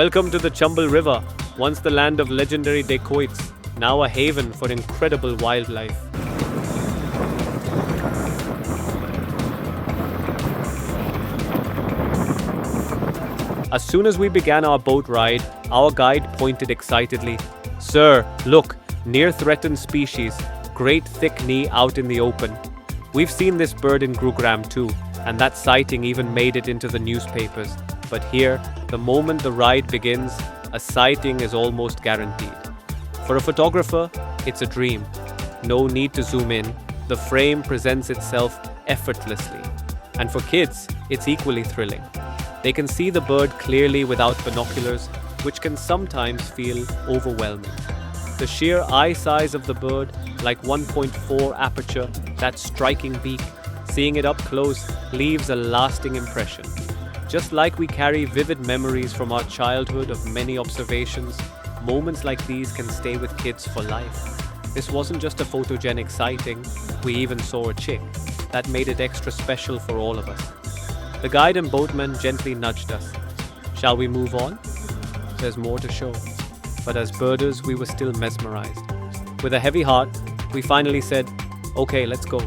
Welcome to the Chambal River, once the land of legendary dacoits, now a haven for incredible wildlife. As soon as we began our boat ride, our guide pointed excitedly, "Sir, look, near threatened species, great thick knee out in the open. We've seen this bird in Gurugram too, and that sighting even made it into the newspapers. But here, the moment the ride begins, a sighting is almost guaranteed. For a photographer, it's a dream. No need to zoom in, the frame presents itself effortlessly. And for kids, it's equally thrilling. They can see the bird clearly without binoculars, which can sometimes feel overwhelming. The sheer eye size of the bird, like 1.4 aperture, that striking beak, seeing it up close leaves a lasting impression. Just like we carry vivid memories from our childhood of many observations, moments like these can stay with kids for life. This wasn't just a photogenic sighting, we even saw a chick. That made it extra special for all of us. The guide and boatman gently nudged us. Shall we move on? There's more to show. But as birders, we were still mesmerized. With a heavy heart, we finally said, "Okay, let's go."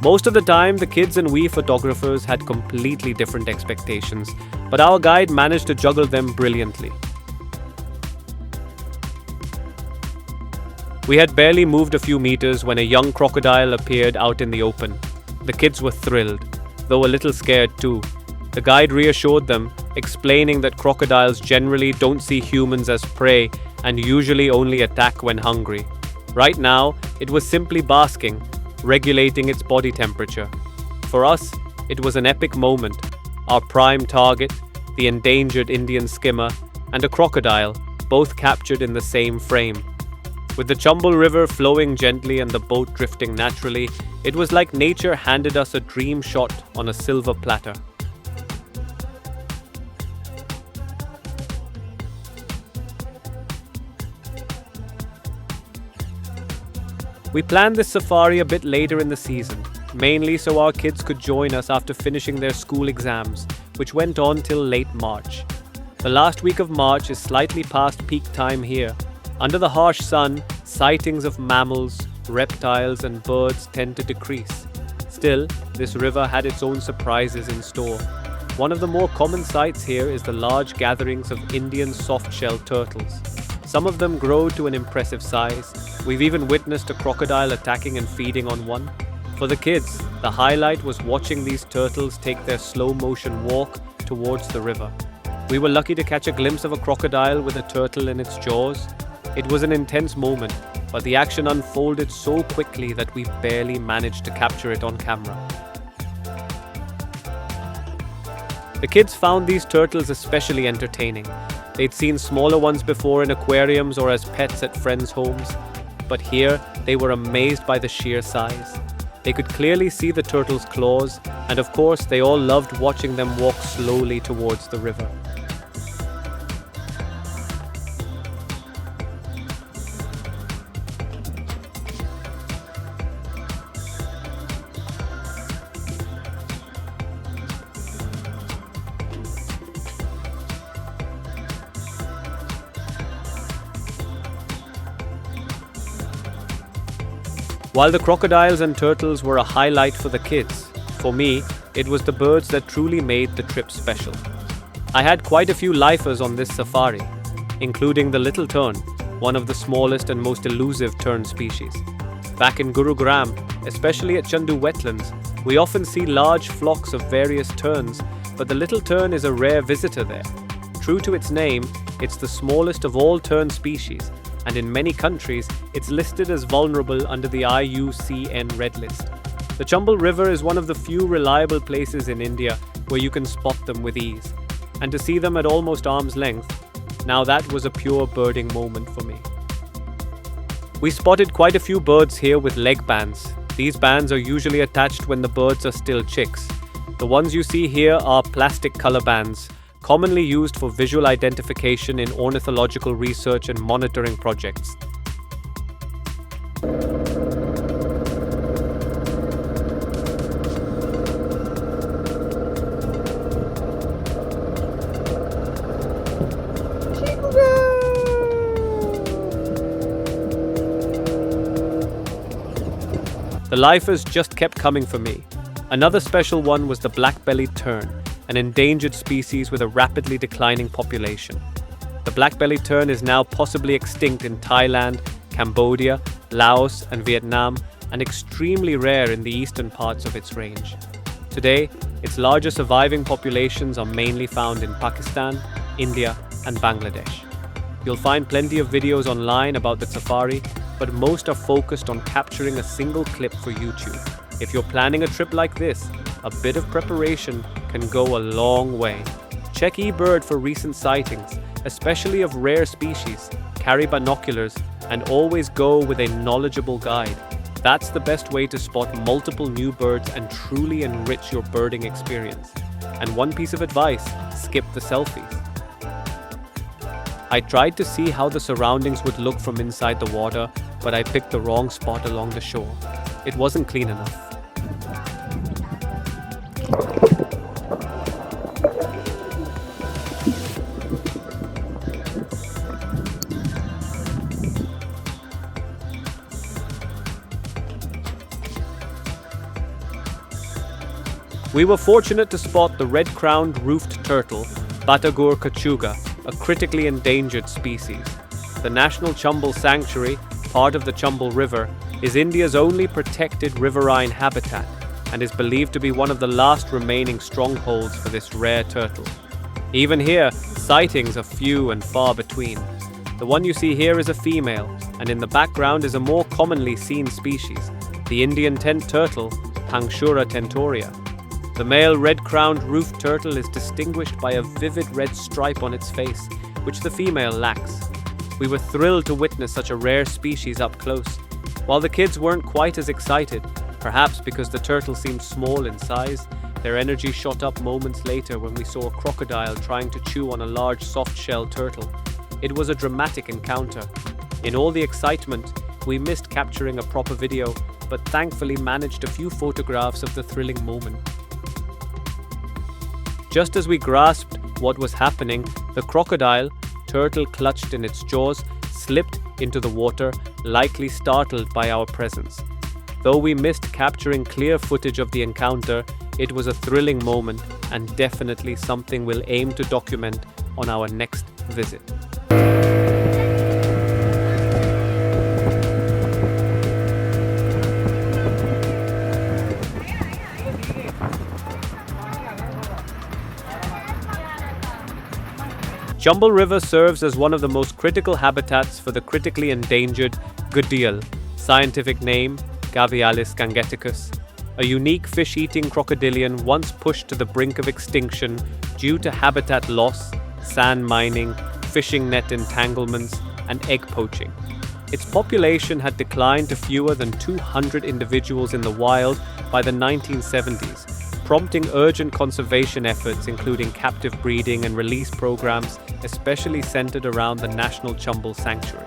Most of the time, the kids and we photographers had completely different expectations, but our guide managed to juggle them brilliantly. We had barely moved a few meters when a young crocodile appeared out in the open. The kids were thrilled, though a little scared too. The guide reassured them, explaining that crocodiles generally don't see humans as prey and usually only attack when hungry. Right now, it was simply basking, regulating its body temperature. For us, it was an epic moment. Our prime target, the endangered Indian skimmer, and a crocodile, both captured in the same frame. With the Chambal River flowing gently and the boat drifting naturally, it was like nature handed us a dream shot on a silver platter. We planned this safari a bit later in the season, mainly so our kids could join us after finishing their school exams, which went on till late March. The last week of March is slightly past peak time here. Under the harsh sun, sightings of mammals, reptiles, and birds tend to decrease. Still, this river had its own surprises in store. One of the more common sights here is the large gatherings of Indian soft-shell turtles. Some of them grow to an impressive size. We've even witnessed a crocodile attacking and feeding on one. For the kids, the highlight was watching these turtles take their slow-motion walk towards the river. We were lucky to catch a glimpse of a crocodile with a turtle in its jaws. It was an intense moment, but the action unfolded so quickly that we barely managed to capture it on camera. The kids found these turtles especially entertaining. They'd seen smaller ones before in aquariums or as pets at friends' homes, but here they were amazed by the sheer size. They could clearly see the turtles' claws, and of course they all loved watching them walk slowly towards the river. While the crocodiles and turtles were a highlight for the kids, for me, it was the birds that truly made the trip special. I had quite a few lifers on this safari, including the little tern, one of the smallest and most elusive tern species. Back in Gurugram, especially at Chandu wetlands, we often see large flocks of various terns, but the little tern is a rare visitor there. True to its name, it's the smallest of all tern species, and in many countries, it's listed as vulnerable under the IUCN Red List. The Chambal River is one of the few reliable places in India where you can spot them with ease. And to see them at almost arm's length, now that was a pure birding moment for me. We spotted quite a few birds here with leg bands. These bands are usually attached when the birds are still chicks. The ones you see here are plastic color bands, commonly used for visual identification in ornithological research and monitoring projects. The lifers just kept coming for me. Another special one was the black-bellied tern, an endangered species with a rapidly declining population. The black-bellied tern is now possibly extinct in Thailand, Cambodia, Laos, and Vietnam, and extremely rare in the eastern parts of its range. Today, its larger surviving populations are mainly found in Pakistan, India, and Bangladesh. You'll find plenty of videos online about the safari, but most are focused on capturing a single clip for YouTube. If you're planning a trip like this, a bit of preparation can go a long way. Check eBird for recent sightings, especially of rare species, carry binoculars, and always go with a knowledgeable guide. That's the best way to spot multiple new birds and truly enrich your birding experience. And one piece of advice, skip the selfies. I tried to see how the surroundings would look from inside the water, but I picked the wrong spot along the shore. It wasn't clean enough. We were fortunate to spot the red-crowned roofed turtle, Batagur kachuga, a critically endangered species. The National Chambal Sanctuary, part of the Chambal River, is India's only protected riverine habitat and is believed to be one of the last remaining strongholds for this rare turtle. Even here, sightings are few and far between. The one you see here is a female, and in the background is a more commonly seen species, the Indian tent turtle, Panshura tentoria. The male red-crowned roofed turtle is distinguished by a vivid red stripe on its face, which the female lacks. We were thrilled to witness such a rare species up close. While the kids weren't quite as excited, perhaps because the turtle seemed small in size, their energy shot up moments later when we saw a crocodile trying to chew on a large soft-shell turtle. It was a dramatic encounter. In all the excitement, we missed capturing a proper video, but thankfully managed a few photographs of the thrilling moment. Just as we grasped what was happening, the crocodile, turtle clutched in its jaws, slipped into the water, likely startled by our presence. Though we missed capturing clear footage of the encounter, it was a thrilling moment and definitely something we'll aim to document on our next visit. Chambal River serves as one of the most critical habitats for the critically endangered Gharial, scientific name Gavialis gangeticus, a unique fish-eating crocodilian once pushed to the brink of extinction due to habitat loss, sand mining, fishing net entanglements, and egg poaching. Its population had declined to fewer than 200 individuals in the wild by the 1970s, prompting urgent conservation efforts including captive breeding and release programs, especially centered around the National Chambal Sanctuary.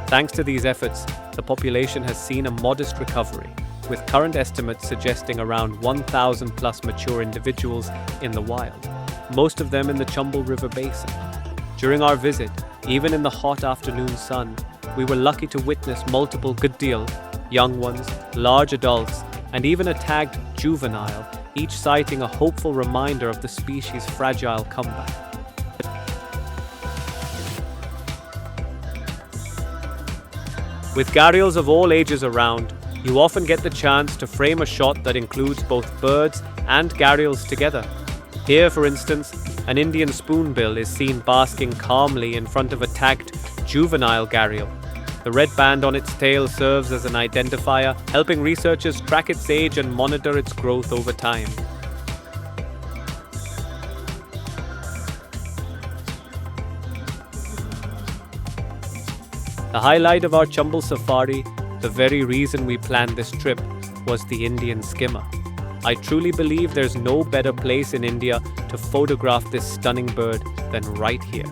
Thanks to these efforts, the population has seen a modest recovery, with current estimates suggesting around 1,000 plus mature individuals in the wild, most of them in the Chambal River basin. During our visit, even in the hot afternoon sun, we were lucky to witness multiple Gharial, young ones, large adults, and even a tagged juvenile, each citing a hopeful reminder of the species' fragile comeback. With gharials of all ages around, you often get the chance to frame a shot that includes both birds and gharials together. Here, for instance, an Indian spoonbill is seen basking calmly in front of a tagged juvenile gharial. The red band on its tail serves as an identifier, helping researchers track its age and monitor its growth over time. The highlight of our Chambal safari, the very reason we planned this trip, was the Indian Skimmer. I truly believe there's no better place in India to photograph this stunning bird than right here.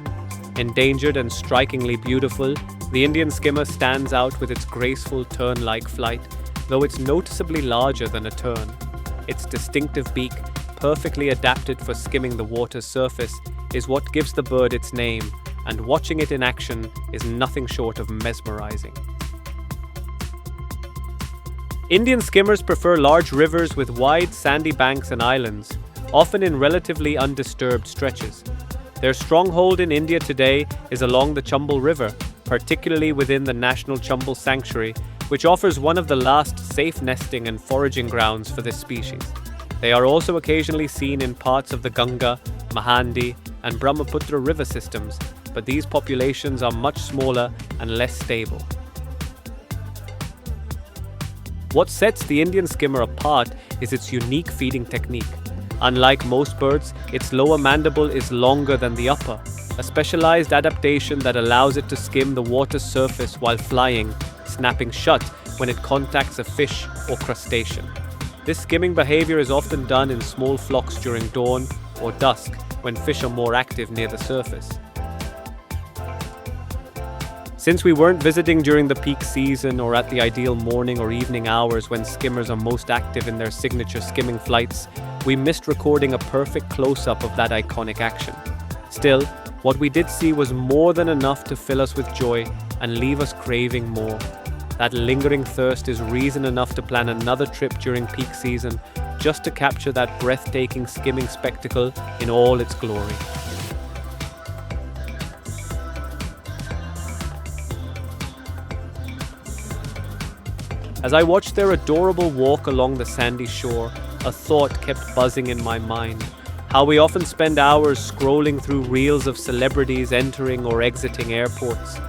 Endangered and strikingly beautiful, the Indian Skimmer stands out with its graceful tern-like flight, though it's noticeably larger than a tern. Its distinctive beak, perfectly adapted for skimming the water's surface, is what gives the bird its name, and watching it in action is nothing short of mesmerizing. Indian skimmers prefer large rivers with wide sandy banks and islands, often in relatively undisturbed stretches. Their stronghold in India today is along the Chambal River, particularly within the National Chambal Sanctuary, which offers one of the last safe nesting and foraging grounds for this species. They are also occasionally seen in parts of the Ganga, Mahandi, and Brahmaputra river systems, but these populations are much smaller and less stable. What sets the Indian skimmer apart is its unique feeding technique. Unlike most birds, its lower mandible is longer than the upper, a specialized adaptation that allows it to skim the water's surface while flying, snapping shut when it contacts a fish or crustacean. This skimming behavior is often done in small flocks during dawn or dusk when fish are more active near the surface. Since we weren't visiting during the peak season or at the ideal morning or evening hours when skimmers are most active in their signature skimming flights, we missed recording a perfect close-up of that iconic action. Still, what we did see was more than enough to fill us with joy and leave us craving more. That lingering thirst is reason enough to plan another trip during peak season just to capture that breathtaking skimming spectacle in all its glory. As I watched their adorable walk along the sandy shore, a thought kept buzzing in my mind. How we often spend hours scrolling through reels of celebrities entering or exiting airports.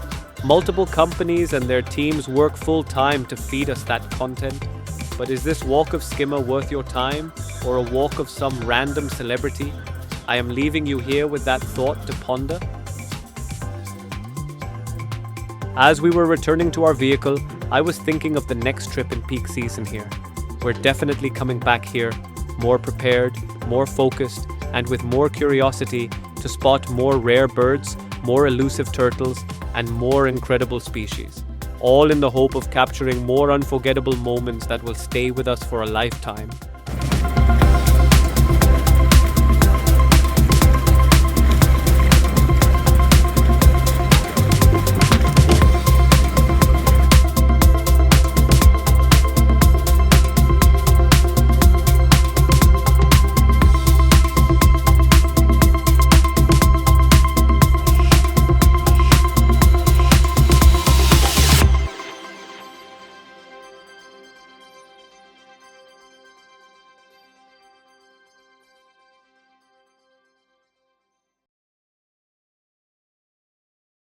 Multiple companies and their teams work full-time to feed us that content. But is this walk of skimmer worth your time, or a walk of some random celebrity? I am leaving you here with that thought to ponder. As we were returning to our vehicle, I was thinking of the next trip in peak season here. We're definitely coming back here, more prepared, more focused, and with more curiosity to spot more rare birds, more elusive turtles, and more incredible species, all in the hope of capturing more unforgettable moments that will stay with us for a lifetime.